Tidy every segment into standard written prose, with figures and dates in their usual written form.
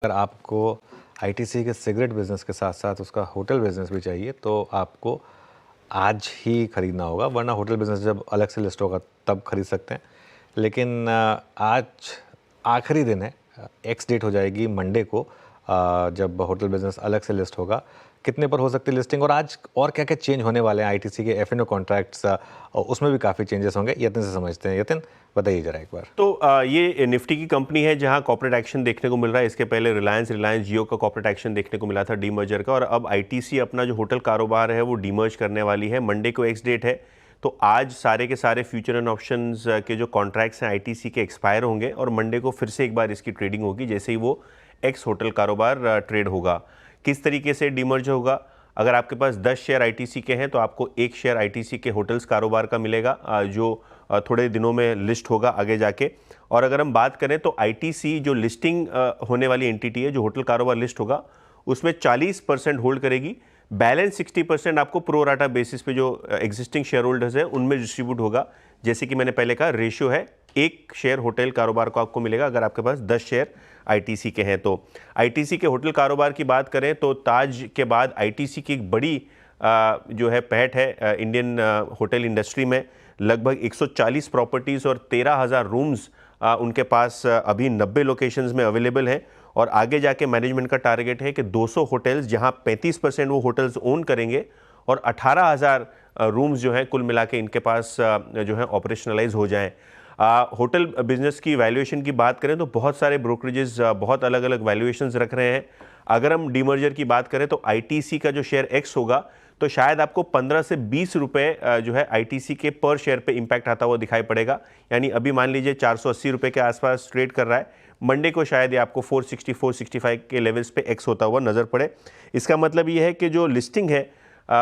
अगर आपको आईटीसी के सिगरेट बिज़नेस के साथ साथ उसका होटल बिज़नेस भी चाहिए तो आपको आज ही खरीदना होगा, वरना होटल बिज़नेस जब अलग से लिस्ट होगा तब खरीद सकते हैं। लेकिन आज आखिरी दिन है, एक्स डेट हो जाएगी मंडे को, जब होटल बिज़नेस अलग से लिस्ट होगा। कितने पर हो सकती है लिस्टिंग और आज और क्या-क्या चेंज होने वाले हैं आईटीसी के एफ&ओ कॉन्ट्रैक्ट्स, उसमें भी काफ़ी चेंजेस होंगे। यतिन से समझते हैं। यतिन, बताइए ज़रा एक बार। तो ये निफ्टी की कंपनी है जहां कॉर्पोरेट एक्शन देखने को मिल रहा है। इसके पहले रिलायंस जियो का कॉर्पोरेट एक्शन देखने को मिला था डीमर्जर का, और अब आईटीसी अपना जो होटल कारोबार है वो डीमर्ज करने वाली है। मंडे को एक्स डेट है, तो आज सारे के सारे फ्यूचर एंड ऑप्शंस के जो कॉन्ट्रैक्ट्स हैं आईटीसी के एक्सपायर होंगे और मंडे को फिर से एक बार इसकी ट्रेडिंग होगी जैसे ही वो एक्स होटल कारोबार ट्रेड होगा। किस तरीके से डीमर्ज होगा? अगर आपके पास 10 शेयर आईटीसी के हैं तो आपको एक शेयर आईटीसी के होटल्स कारोबार का मिलेगा, जो थोड़े दिनों में लिस्ट होगा आगे जाके। और अगर हम बात करें तो आईटीसी जो लिस्टिंग होने वाली एंटिटी है, जो होटल कारोबार लिस्ट होगा, उसमें 40% होल्ड करेगी। बैलेंस 60% आपको प्रो राटा बेसिस पे जो एग्जिस्टिंग शेयर होल्डर्स हैं उनमें डिस्ट्रीब्यूट होगा। जैसे कि मैंने पहले कहा, रेशियो है एक शेयर होटल कारोबार को आपको मिलेगा अगर आपके पास 10 शेयर आईटीसी के हैं। तो आईटीसी के होटल कारोबार की बात करें तो ताज के बाद आईटीसी की एक बड़ी जो है पहट है इंडियन होटल इंडस्ट्री में। लगभग 140 प्रॉपर्टीज़ और 13,000 रूम्स उनके पास अभी 90 लोकेशंस में अवेलेबल हैं। और आगे जाके मैनेजमेंट का टारगेट है कि 200 होटल्स, जहां 35% वो होटल्स ओन करेंगे, और 18,000 रूम्स जो हैं कुल मिला के इनके पास जो है ऑपरेशनलाइज हो जाएं। होटल बिजनेस की वैल्यूएशन की बात करें तो बहुत सारे ब्रोकरेजेस बहुत अलग अलग वैल्यूएशंस रख रहे हैं। अगर हम डीमर्जर की बात करें तो आईटीसी का जो शेयर एक्स होगा तो शायद आपको 15 से 20 रुपए जो है आईटीसी के पर शेयर पे इंपैक्ट आता हुआ दिखाई पड़ेगा। यानी अभी मान लीजिए 480 रुपए के आसपास ट्रेड कर रहा है, मंडे को शायद ये आपको 460 465 के लेवल्स पे एक्स होता हुआ नजर पड़े। इसका मतलब ये है कि जो लिस्टिंग है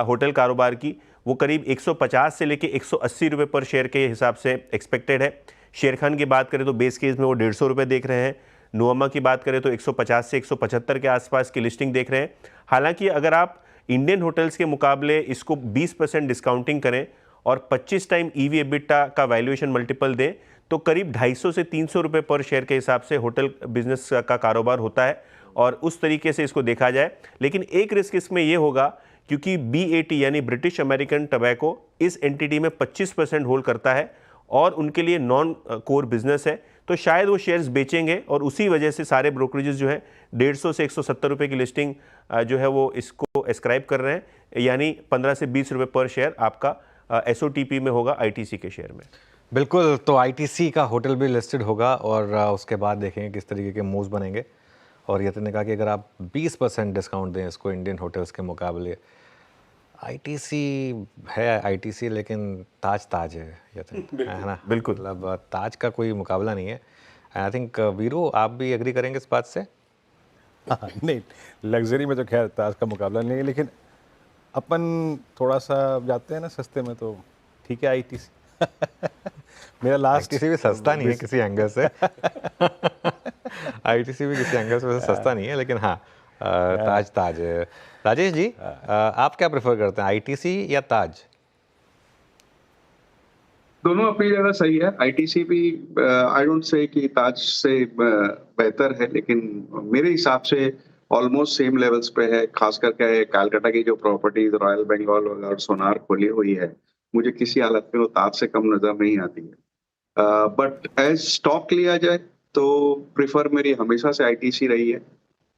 होटल कारोबार की वो करीब 150 से लेके 180 रुपए पर शेयर के हिसाब से एक्सपेक्टेड है। शेर खान की बात करें तो बेस केस में वो 150 रुपए देख रहे हैं। नुअमा की बात करें तो 150 से 175 के आसपास की लिस्टिंग देख रहे हैं। हालांकि अगर आप इंडियन होटल्स के मुकाबले इसको 20% डिस्काउंटिंग करें और 25 टाइम ईवी एबिटा का वैल्यूएशन मल्टीपल दें तो करीब 250 से 300 रुपए पर शेयर के हिसाब से होटल बिजनेस का कारोबार होता है, और उस तरीके से इसको देखा जाए। लेकिन एक रिस्क इसमें यह होगा क्योंकि बीएटी यानी ब्रिटिश अमेरिकन टबैको इस एंटिटी में 25% होल्ड करता है और उनके लिए नॉन कोर बिजनेस है, तो शायद वो शेयर्स बेचेंगे और उसी वजह से सारे ब्रोकरेजेस जो है 150 से 170 रुपए की लिस्टिंग जो है वो इसको एस्क्राइब कर रहे हैं। यानी 15 से 20 रुपए पर शेयर आपका एसओटीपी में होगा आईटीसी के शेयर में। बिल्कुल, तो आईटीसी का होटल भी लिस्टेड होगा और उसके बाद देखेंगे किस तरीके के मूव्स बनेंगे। और यतिन ने कहा कि अगर आप 20% डिस्काउंट दें इसको इंडियन होटल्स के मुकाबले, आईटीसी है आईटीसी, लेकिन ताज है यतिन, है ना? बिल्कुल मतलब ताज का कोई मुकाबला नहीं है। आई थिंक वीरू, आप भी एग्री करेंगे इस बात से? हाँ, नहीं, लग्जरी में तो खैर ताज का मुकाबला नहीं है, लेकिन अपन थोड़ा सा जाते हैं ना सस्ते में, तो ठीक है आईटीसी। मेरा लास्ट आईटीसी भी सस्ता नहीं है किसी एंगल से। आईटीसी भी किसी एंगल से सस्ता नहीं है, लेकिन हाँ, ताज है। राजेश जी, आप क्या प्रेफर करते हैं, आईटीसी या ताज? दोनों अपनी जगह सही है। आईटीसी भी आई डोंट से कि ताज से बेहतर है, लेकिन मेरे हिसाब से ऑलमोस्ट सेम लेवल्स पे है। खास करके कलकत्ता की जो प्रॉपर्टीज रॉयल बंगाल और सोनार खोली हुई है, मुझे किसी हालत में वो ताज से कम नजर नहीं आती है। बट एज स्टॉक लिया जाए तो प्रेफर मेरी हमेशा से आईटीसी रही है।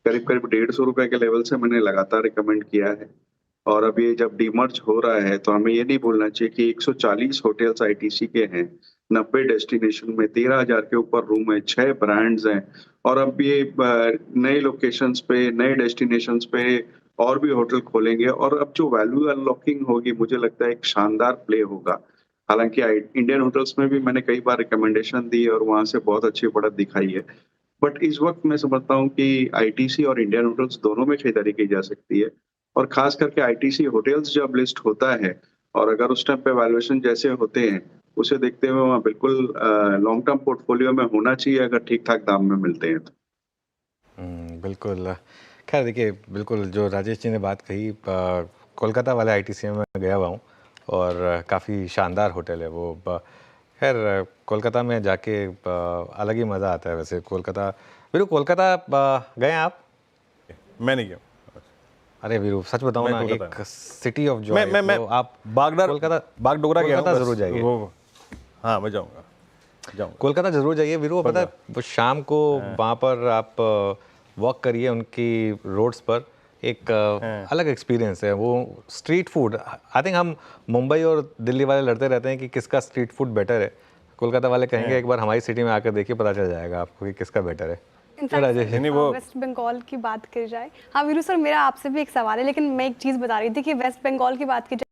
करीब करीब 150 रुपए के लेवल से मैंने लगातार रिकमेंड किया है। और अब ये जब डीमर्ज हो रहा है तो हमें ये नहीं भूलना चाहिए कि 140 होटल्स आईटीसी के हैं, 90 डेस्टिनेशन में, 13,000 के ऊपर रूम है, 6 ब्रांड्स हैं, और अब ये नए लोकेशंस पे, नए डेस्टिनेशंस पे और भी होटल खोलेंगे, और अब जो वैल्यू अनलॉकिंग होगी मुझे लगता है एक शानदार प्ले होगा। हालांकि इंडियन होटल्स में भी मैंने कई बार रिकमेंडेशन दी और वहां से बहुत अच्छी बढ़त दिखाई है, बट इस वक्त मैं समझता हूँ कि आईटीसी और इंडियन होटल्स दोनों में खरीदारी की जा सकती है। और खास करके आईटीसी होटल्स जब लिस्ट होता है और अगर उस टाइम पे वैल्यूएशन जैसे होते हैं, उसे देखते हुए वहाँ बिल्कुल लॉन्ग टर्म पोर्टफोलियो में होना चाहिए अगर ठीक ठाक दाम में मिलते हैं तो। बिल्कुल। खैर देखिए, बिल्कुल जो राजेश जी ने बात कही, कोलकाता वाले आईटीसी में मैं गया हुआ हूँ और काफ़ी शानदार होटल है वो। खैर कोलकाता में जाके अलग ही मज़ा आता है। वैसे कोलकाता वीरू कोलकाता गए आप? मैं नहीं गया। अरे वीरू सच बताओ मैं ना, कोलकाता एक सिटी ऑफ जॉय। मैं आप कोलकाता बागडोगरा गया हूँ कोलकाता बस। जरूर जाइए। हाँ मैं जाऊँगा। कोलकाता जरूर जाइए वीरू। पता है वो शाम को वहाँ पर आप वॉक करिए उनकी रोड्स पर, एक अलग एक्सपीरियंस है वो। स्ट्रीट फूड, आई थिंक हम मुंबई और दिल्ली वाले लड़ते रहते हैं कि किसका स्ट्रीट फूड बेटर है। कोलकाता वाले कहेंगे एक बार हमारी सिटी में आकर देखिए, पता चल जाएगा आपको कि किसका बेटर है। नहीं, वो वेस्ट बंगाल की बात की जाए, हाँ वीरू सर मेरा आपसे भी एक सवाल है, लेकिन मैं एक चीज़ बता रही थी कि वेस्ट बंगाल की बात की जाए